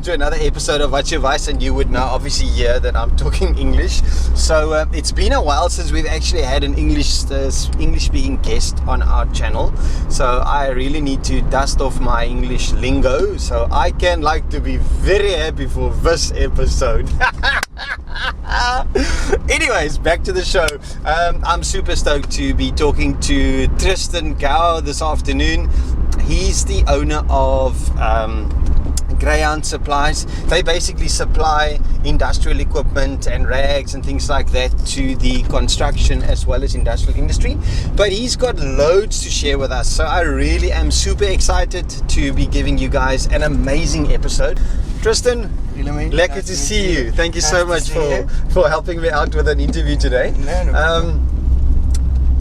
welcome to another episode of What's Your Vice, and you would now obviously hear that I'm talking English. So it's been a while since we've actually had an English speaking guest on our channel. So I really need to dust off my English lingo. So I can like to be very happy for this episode. Anyways, back to the show. I'm super stoked to be talking to Tristan this afternoon. He's the owner of Grayhound Supplies. They basically supply industrial equipment and rags and things like that to the construction as well as industrial industry. But he's got loads to share with us. So I really am super excited to be giving you guys an amazing episode. Tristan, lekker to see you. Thank you so much for helping me out with an interview today.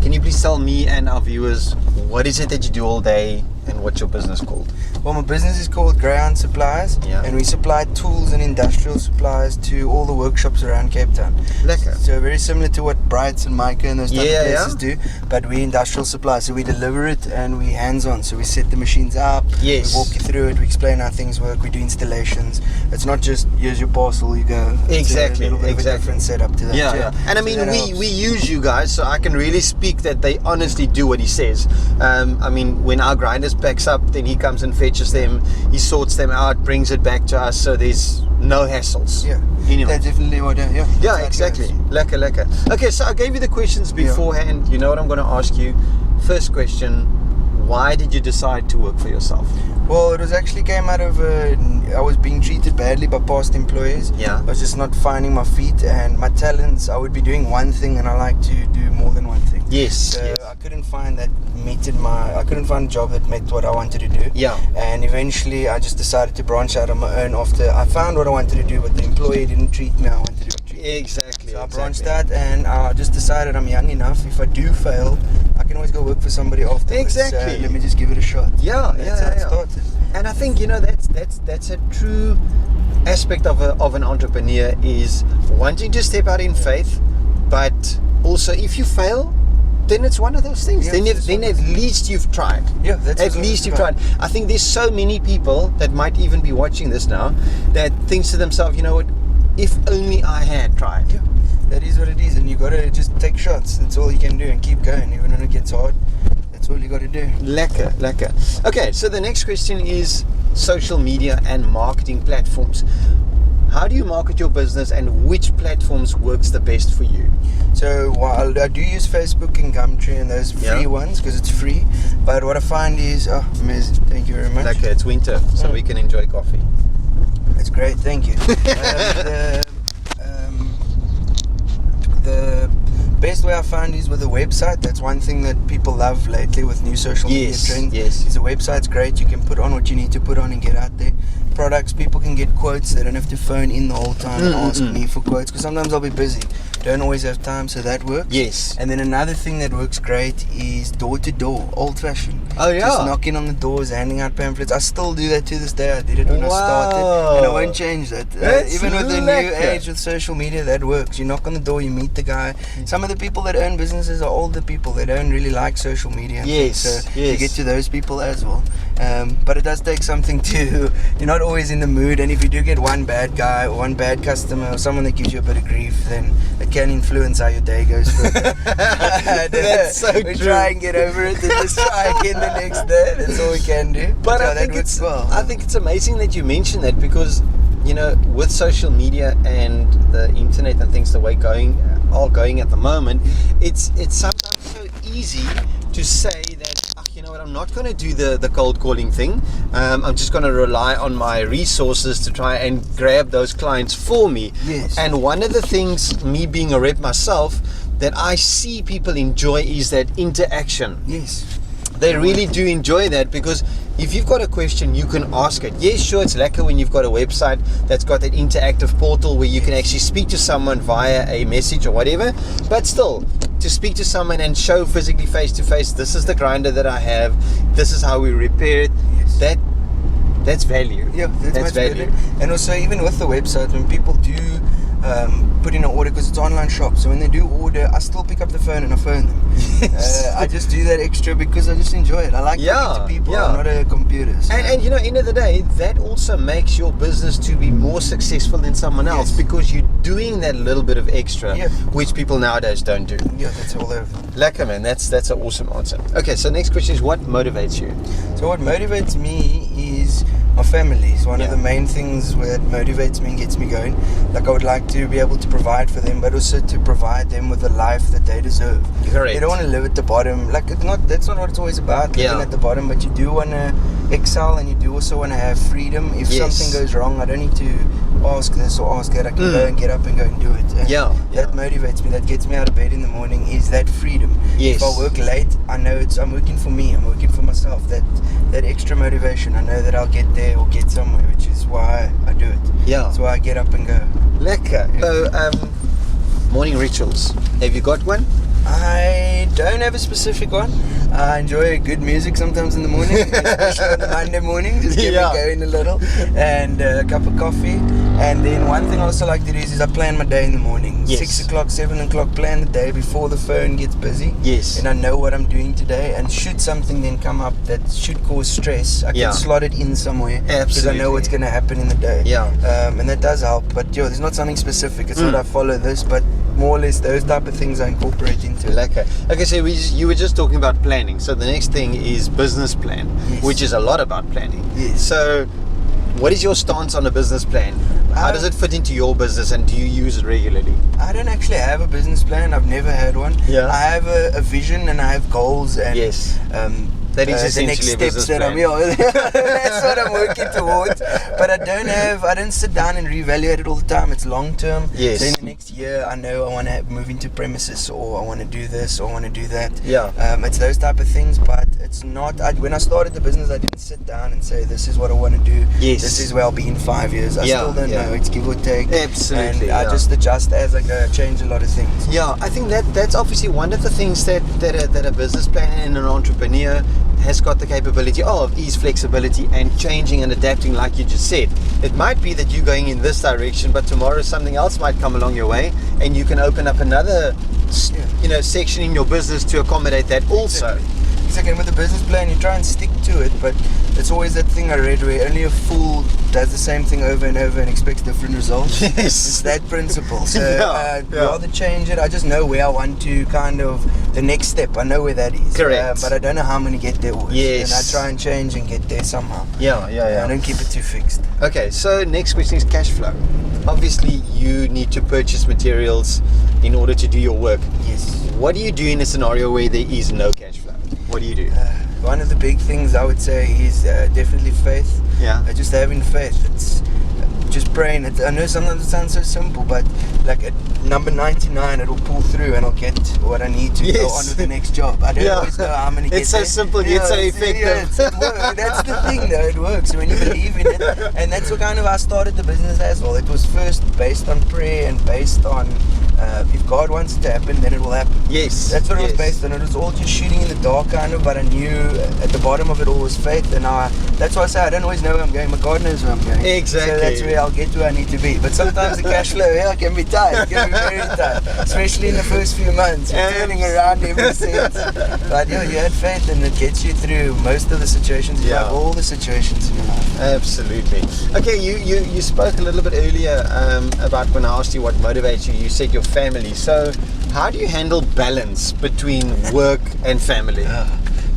Can you please tell me and our viewers, what is it that you do all day and what's your business called? Well, my business is called Grayhound Supplies, and we supply tools and industrial supplies to all the workshops around Cape Town. Lekker. So very similar to what Brights and Micah and those type of places do, but we industrial supply. So we deliver it and we hands-on. So we set the machines up, we walk you through it, we explain how things work, we do installations. It's not just, here's your parcel, you go. Exactly. It's a little bit of a different setup to that. Yeah. And I mean, we use you guys, so I can really speak that they honestly do what he says. I mean, when our grinders packs up, then he comes and fetches them, he sorts them out, brings it back to us, so there's no hassles. Anyway. That's definitely what exactly. Lekker. Okay, so I gave you the questions beforehand. You know what I'm going to ask you. First question, why did you decide to work for yourself? Well, it was actually came out of I was being treated badly by past employees. I was just not finding my feet and my talents. I would be doing one thing and I like to do more than one thing. So I couldn't find that I couldn't find a job that met what I wanted to do. And eventually I just decided to branch out on my own after I found what I wanted to do, but the employee didn't treat me how I wanted to treat me. Exactly. So I branched out and I just decided I'm young enough. If I do fail, I can always go work for somebody afterwards. Exactly. So let me just give it a shot. That's how it started. And I think, you know, that's a true aspect of an entrepreneur, is wanting to step out in faith, but also if you fail, then it's one of those things. Then at least you've tried. At least you've tried. I think there's so many people that might even be watching this now that thinks to themselves, you know what, if only I had tried. That is what it is, and you gotta just take shots. That's all you can do, and keep going even when it gets hard. That's all you gotta do. Lekker. Okay, so the next question is social media and marketing platforms. How do you market your business, and which platforms works the best for you? So while I do use Facebook and Gumtree and those free ones because it's free, but what I find is, amazing, thank you very much. Okay, it's winter, so we can enjoy coffee. That's great, thank you. The best way I found is with a website. That's one thing that people love lately with new social media trends. Is a website's great. You can put on what you need to put on and get out there. Products, people can get quotes. They don't have to phone in the whole time and ask me for quotes, because sometimes I'll be busy, don't always have time, so that works. And then another thing that works great is door to door, old fashioned. Just knocking on the doors, handing out pamphlets. I still do that to this day. I did it when I started, and I won't change that. Even with the new age with social media, that works. You knock on the door, you meet the guy. Some of the people that own businesses are older people. They don't really like social media. So you get to those people as well. But it does take something to, you're not always in the mood, and if you do get one bad guy or one bad customer or someone that gives you a bit of grief, then it can influence how your day goes further. That's so true. We try and get over it and just try again the next day. That's all we can do. But I think it's amazing that you mention that, because, you know, with social media and the internet and things the way going at the moment, it's sometimes so easy to say that, you know what, I'm not going to do the cold calling thing. I'm just going to rely on my resources to try and grab those clients for me. And one of the things, me being a rep myself, that I see people enjoy is that interaction. They really do enjoy that, because if you've got a question, you can ask it. Yes, sure, it's lekker when you've got a website that's got that interactive portal where you can actually speak to someone via a message or whatever, but still, to speak to someone and show physically face to face, this is the grinder that I have, this is how we repair it, that's value. That's value. Better. And also, even with the website, when people do put in an order, because it's an online shop, so when they do order, I still pick up the phone and I phone them. I just do that extra because I just enjoy it. I like talking to people. I'm not a computer. So. And end of the day, that also makes your business to be more successful than someone else because you're doing that little bit of extra, which people nowadays don't do. Yeah, that's all over. Lekker, man. That's an awesome answer. Okay, so next question is, what motivates you? So what motivates me is my family. It's one of the main things that motivates me and gets me going. Like, I would like to be able to provide for them, but also to provide them with the life that they deserve. Correct. They don't want to live at the bottom. Like, that's not what it's always about, living at the bottom, but you do want to excel, and you do also want to have freedom. If something goes wrong, I don't need to ask this or ask that. I can go and get up and go and do it. And that motivates me. That gets me out of bed in the morning, is that freedom. If I work late, I know I'm working for me. I'm working for myself. That extra motivation, I know that I'll get there or get somewhere, which is why I do it. That's why I get up and go. Lekker. So, morning rituals. Have you got one? I don't have a specific one. I enjoy good music sometimes in the morning, especially on the Monday morning, just get me going a little, and a cup of coffee. And then one thing I also like to do is I plan my day in the morning. 6 o'clock, 7 o'clock, plan the day before the phone gets busy. And I know what I'm doing today, and should something then come up that should cause stress, I can slot it in somewhere because I know what's going to happen in the day. And that does help, but there's not something specific. It's not I follow this, but more or less those type of things I incorporate into it. Okay, so you were just talking about planning. So the next thing is business plan, which is a lot about planning. So what is your stance on a business plan? How does it fit into your business, and do you use it regularly? I don't actually have a business plan. I've never had one. I have a vision, and I have goals, and that is the next essentially a steps business that plan. that's what I'm working towards. But I don't sit down and reevaluate it all the time. It's long term. So in the next year, I know I want to move into premises, or I want to do this, or I want to do that. It's those type of things, but it's not. When I started the business, I didn't sit down and say, this is what I want to do. This is where I'll be in 5 years. I still don't know. It's give or take. Absolutely. And I just adjust as I go. Change a lot of things. I think that's obviously one of the things that a business plan and an entrepreneur has got the capability of, is flexibility and changing and adapting, like you just said. It might be that you're going in this direction, but tomorrow something else might come along your way, and you can open up another section in your business to accommodate that also. Exactly. With the business plan, you try and stick to it, but it's always that thing I read where only a fool does the same thing over and over and expects different results. It's that principle. So rather change it. I just know where I want to, kind of the next step. I know where that is. Correct. But I don't know how I'm going to get there always. And I try and change and get there somehow. I don't keep it too fixed. Okay, so next question is cash flow. Obviously, you need to purchase materials in order to do your work. What do you do in a scenario where there is no cash flow? What do you do? One of the big things I would say is definitely faith. Just having faith. It's just praying. I know sometimes it sounds so simple, but like at number 99, it'll pull through and I'll get what I need to go on with the next job. I don't always know how I'm going to get It's so simple, yet so effective. That's the thing, though. It works when you believe in it. And that's what kind of I started the business as well. It was first based on prayer and based on if God wants it to happen, then it will happen. That's what it was based on. It was all just shooting in the dark, kind of, but I knew at the bottom of it all was faith. And that's why I say I don't always know where I'm going, but God knows where I'm going. Exactly. So that's where I'll get to where I need to be. But sometimes the cash flow can be tight. It can be very tight, especially in the first few months. You're turning around every cent. But you had faith, and it gets you through most of the situations. You have all the situations in your life. Absolutely. Okay, you spoke a little bit earlier about when I asked you what motivates you. You said your family. So how do you handle balance between work and family?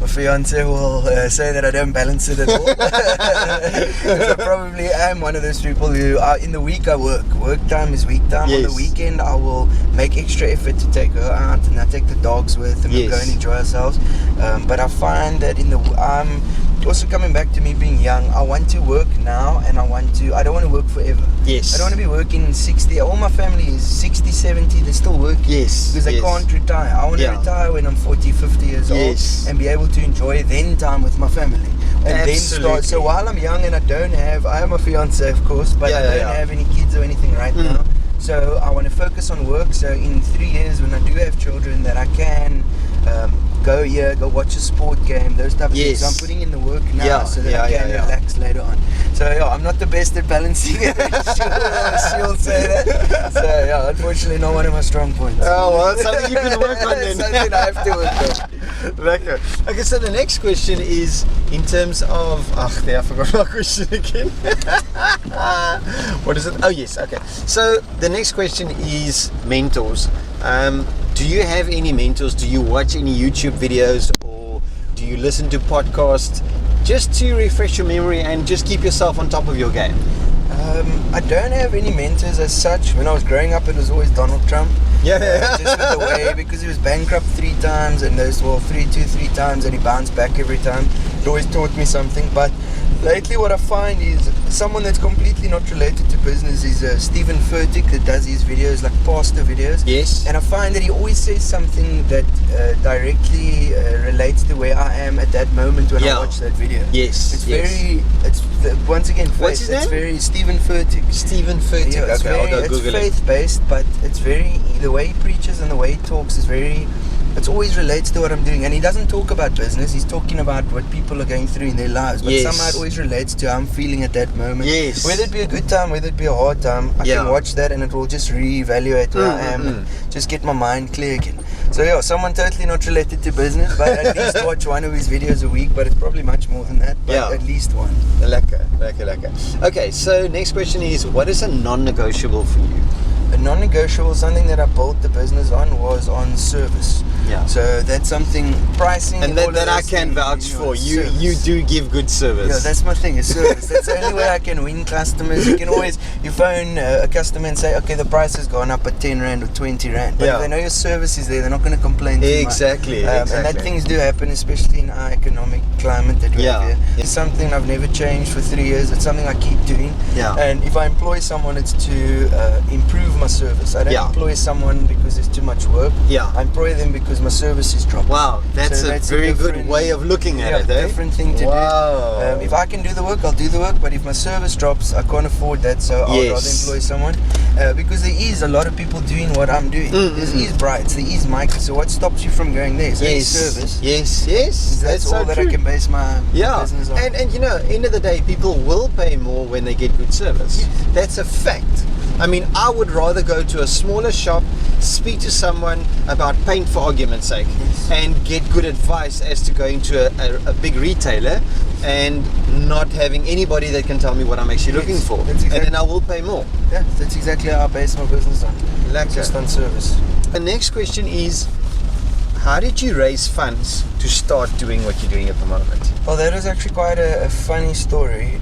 My fiance will say that I don't balance it at all. Because I probably am one of those people who in the week I work. Work time is week time. On the weekend I will make extra effort to take her out, and I take the dogs with, and we'll go and enjoy ourselves. But I find that also coming back to me being young, I want to work now, and I don't want to work forever. I don't want to be working 60. All my family is 60, 70, they're still working. Because they can't retire. I want to retire when I'm 40, 50 years old and be able to enjoy then time with my family. And then start. So while I'm young and I am a fiance, of course, but I don't have any kids or anything right now. So I want to focus on work. So in 3 years, when I do have children, that I can go watch a sport game, those type of things. So I'm putting in the work now so that I can relax later on. So I'm not the best at balancing it. She'll say that. So unfortunately not one of my strong points. Oh, well, that's something you can work on then. Something I have to work on. Lekker. Okay, so the next question is in terms of... I forgot my question again. What is it? Oh, yes, okay. So the next question is mentors. Do you have any mentors? Do you watch any YouTube videos, or do you listen to podcasts just to refresh your memory and just keep yourself on top of your game? I don't have any mentors as such. When I was growing up, it was always Donald Trump. Yeah. Just with the way, because he was bankrupt 3 times, and those were 3 times, and he bounced back every time. It always taught me something. But lately, what I find is someone that's completely not related to business is Stephen Furtick, that does his videos, like pastor videos. Yes. And I find that he always says something that directly relates to where I am at that moment when I watch that video. Yes. It's once again, faith. What's his name? It's very Stephen Furtick. Stephen Furtick. Yeah, Okay, I'll go Google it. It's faith-based, but it's very, the way he preaches and the way he talks is very, it always relates to what I'm doing. And he doesn't talk about business, he's talking about what people are going through in their lives. But somehow it always relates to how I'm feeling at that moment. Yes. Whether it be a good time, whether it be a hard time, I can watch that and it will just reevaluate where I am and just get my mind clear again. So yeah, someone totally not related to business, but at least watch one of his videos a week, but it's probably much more than that, but at least one. Lekker. Okay, so next question is, what is a non-negotiable for you? A non-negotiable, something that I built the business on, was on service. Yeah. So that's something, pricing, and that I can vouch for. You do give good service. Yeah, that's my thing, is service. That's the only way I can win customers. You can always, you phone a customer and say, okay, the price has gone up at 10 Rand or 20 Rand. But if they know your service is there, they're not going to complain too much. Exactly. And that things do happen, especially in our economic climate that we have here. It's something I've never changed for 3 years. It's something I keep doing. Yeah. And if I employ someone, it's to improve my service. I don't employ someone because there's too much work. Yeah. I employ them because my service is dropping. Wow, that's a very good way of looking at it, eh? Different thing to do. If I can do the work, I'll do the work, but if my service drops, I can't afford that, so I'll rather employ someone. Because there is a lot of people doing what I'm doing. There is Brights, there is Mike, so what stops you from going there? So service. Yes. That's all that I can base my business on. And you know, end of the day, people will pay more when they get good service. Yes. That's a fact. I mean, I would rather go to a smaller shop, speak to someone about paint for argument's sake, and get good advice as to going to a big retailer and not having anybody that can tell me what I'm actually looking for. And then I will pay more. Yeah, that's exactly how I base my business on. Just on service. The next question is, how did you raise funds to start doing what you're doing at the moment? Well, that was actually quite a funny story.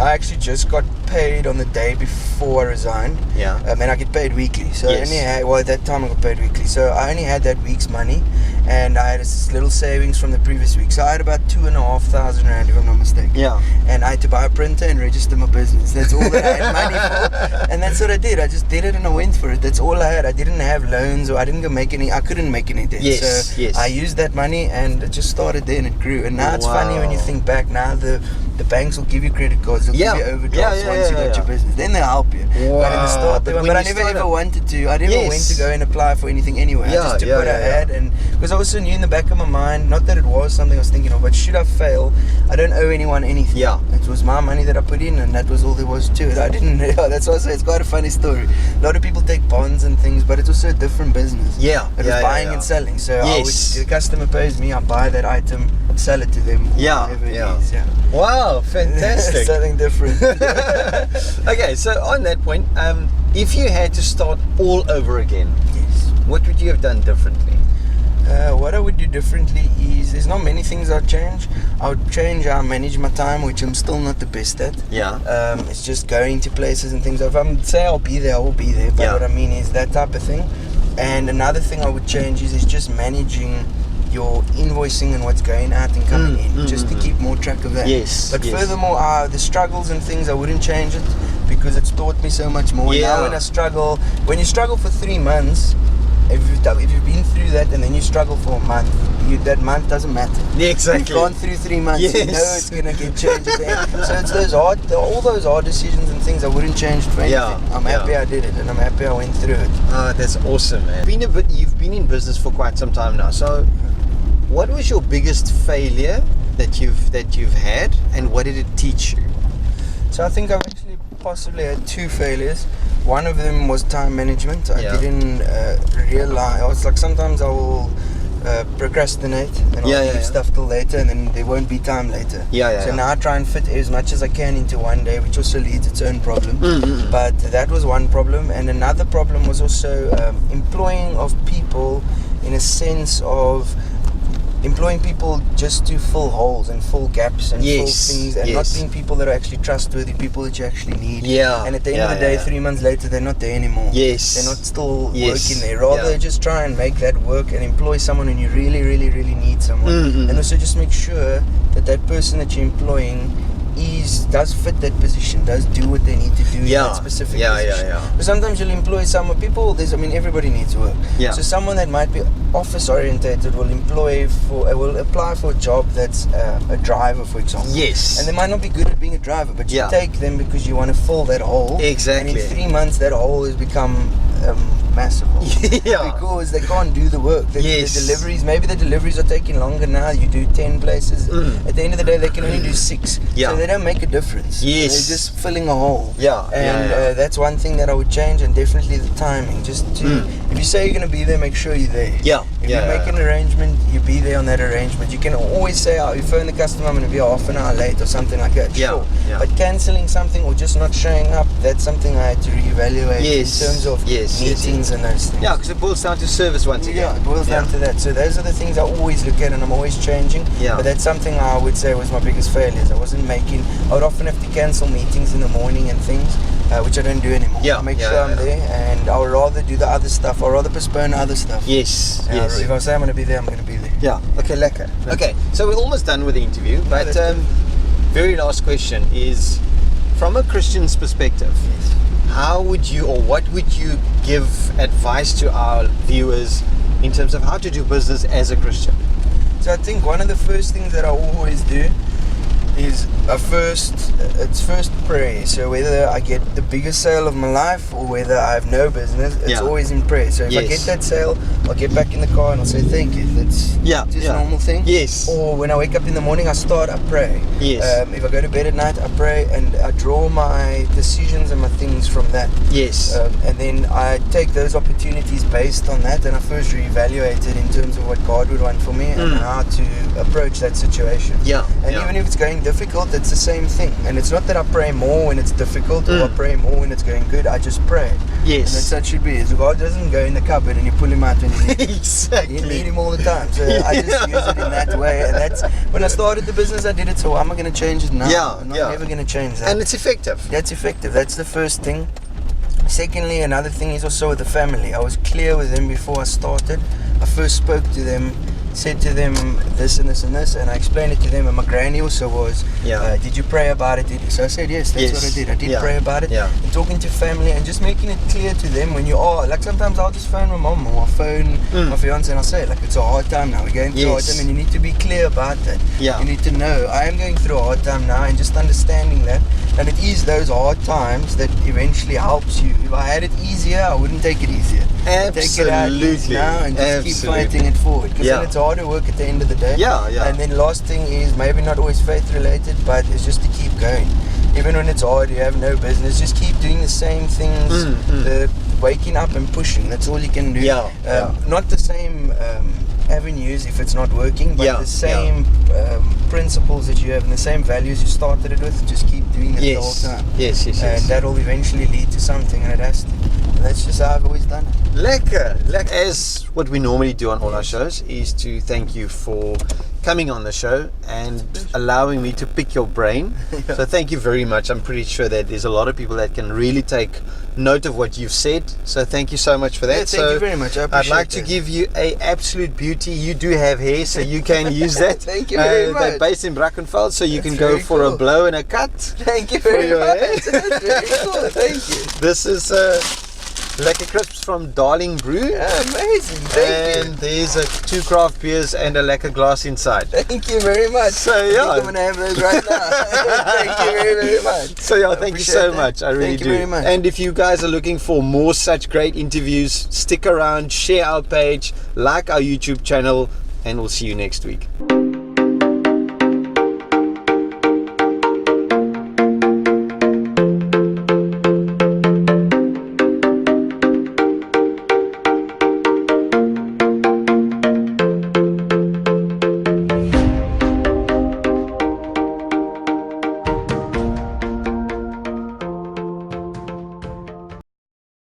I actually just got paid on the day before I resigned. Yeah. And I get paid weekly. So I only had, at that time I got paid weekly. So I only had that week's money, and I had a little savings from the previous week. So I had about 2,500 Rand, if I'm not mistaken. Yeah. And I had to buy a printer and register my business. That's all that I had money for. And that's what I did. I just did it and I went for it. That's all I had. I didn't have loans, or I didn't go make any. I couldn't make any debt. So I used that money and it just started there and it grew. And now it's funny when you think back. Now the banks will give you credit cards. They'll give you overdrafts once you got your business. Then they'll help you. Wow. But in the start, but I never ever wanted to. I never went to go and apply for anything anyway. I just took what I had, and because I also knew in the back of my mind, not that it was something I was thinking of, but should I fail, I don't owe anyone anything. Yeah. It was my money that I put in, and that was all there was to it. I didn't. That's why I say it's quite a funny story. A lot of people take bonds and things, but it's also a different business. Yeah. It was buying and selling. So the customer pays me, I buy that item, sell it to them. Whatever it is. Wow, fantastic. Something different. Okay, so on that point, if you had to start all over again, what would you have done differently? What I would do differently is, there's not many things I'd change. I would change how I manage my time, which I'm still not the best at. It's just going to places and things. If I'm say I'll be there, I will be there. But what I mean is that type of thing. And another thing I would change is just managing your invoicing and what's going out and coming in, just to keep more track of that. But furthermore, the struggles and things, I wouldn't change it, because it's taught me so much more. Now when you struggle for 3 months, if you've been through that and then you struggle for a month, that month doesn't matter. Exactly. You've gone through 3 months, you know it's going to get changed at the end. So it's all those hard decisions and things I wouldn't change for anything. I'm happy I did it, and I'm happy I went through it. That's awesome, man. You've been in business for quite some time now, so what was your biggest failure that you've had, and what did it teach you? So I think I've actually possibly had 2 failures. One of them was time management. I didn't realize. I was like, sometimes I will procrastinate and I'll leave stuff till later, and then there won't be time later. So now I try and fit as much as I can into one day, which also leads its own problems. But that was one problem, and another problem was also employing of people in a sense of employing people just to fill holes and fill gaps and fill things, and not being people that are actually trustworthy, people that you actually need. And at the end of the day, 3 months later, they're not there anymore. They're not still working there. Rather, just try and make that work and employ someone when you really, really, really need someone. And also just make sure that that person that you're employing does fit that position, does do what they need to do in that specific position. But sometimes you'll employ someone, everybody needs work. So someone that might be office orientated will apply for a job that's a driver, for example. And they might not be good at being a driver, but you take them because you want to fill that hole. And in 3 months, that hole has become massive hole. Because they can't do the work. The deliveries, maybe the deliveries are taking longer now. You do 10 places. At the end of the day, they can only do 6. So they don't make a difference. They're just filling a hole. And that's one thing that I would change, and definitely the timing. Just to, if you say you're going to be there, make sure you're there. If you make an arrangement, you be there on that arrangement. You can always say, you phone the customer, I'm going to be half an hour late or something like that. Sure. But cancelling something or just not showing up, that's something I had to reevaluate in terms of meetings and those things. Because it boils down to service once again. It boils down to that. So those are the things I always look at, and I'm always changing. But that's something I would say was my biggest failures. I would often have to cancel meetings in the morning and things, which I don't do anymore. I make sure I'm there, and I would rather do the other stuff. I'd rather postpone other stuff. If I say I'm going to be there, I'm going to be there. Okay, lekker. Okay, so we're almost done with the interview, but very last question is, from a Christian's perspective, how would you, or what would you give advice to our viewers in terms of how to do business as a Christian? So I think one of the first things that I always do is first prayer. So whether I get the biggest sale of my life or whether I have no business, it's always in prayer. So if I get that sale, I'll get back in the car and I'll say thank you. That's just a normal thing. Or when I wake up in the morning, I pray. If I go to bed at night, I pray, and I draw my decisions and my things from that. And then I take those opportunities based on that, and I first reevaluate it in terms of what God would want for me and how to approach that situation. And even if it's going difficult, it's the same thing. And it's not that I pray more when it's difficult or I pray more when it's going good. I just pray. And that's how it should be. So God doesn't go in the cupboard and you pull him out when you need him. You need him all the time. So I just use it in that way. And that's when I started the business, I did it. So I'm not going to change it now. I'm never going to change that. And it's effective. That's effective. That's the first thing. Secondly, another thing is also with the family. I was clear with them before I started. I first spoke to them, said to them this and this and this, and I explained it to them, and my granny also was, did you pray about it? So I said yes, that's what I did. I did pray about it. And talking to family and just making it clear to them when you are, like sometimes I'll just phone my mom or I'll phone my fiance and I'll say, like, it's a hard time now, we're going through a hard time, and you need to be clear about that. You need to know, I am going through a hard time now, and just understanding that, and it is those hard times that eventually helps you. If I had it easier, I wouldn't take it easier. Take it out now and just keep fighting it forward, because then it's harder work at the end of the day. And then last thing is maybe not always faith related, but it's just to keep going. Even when it's hard, you have no business, just keep doing the same things. The waking up and pushing, that's all you can do. Not the same avenues if it's not working, but the same principles that you have and the same values you started it with, just keep doing it the whole time. And that will eventually lead to something, and it has to. And that's just how I've always done it. Lekker. As what we normally do on all our shows is to thank you for coming on the show and allowing me to pick your brain. So thank you very much. I'm pretty sure that there's a lot of people that can really take note of what you've said. So thank you so much for that. Thank you very much. I appreciate I'd like to give you a absolute beauty. You do have hair, so you can use that. Thank you very much. They're based in Brackenfell, so you can go for a blow and a cut. Thank you very much. That's very cool. Thank you. This is Lekker Crisps from Darling Brew. Amazing. Thank you. And there's 2 craft beers and a lekker glass inside. Thank you very much. So I think I'm going to have those right now. Thank you very, very much. So thank you so much. I really do. Thank you very much. And if you guys are looking for more such great interviews, stick around, share our page, like our YouTube channel, and we'll see you next week.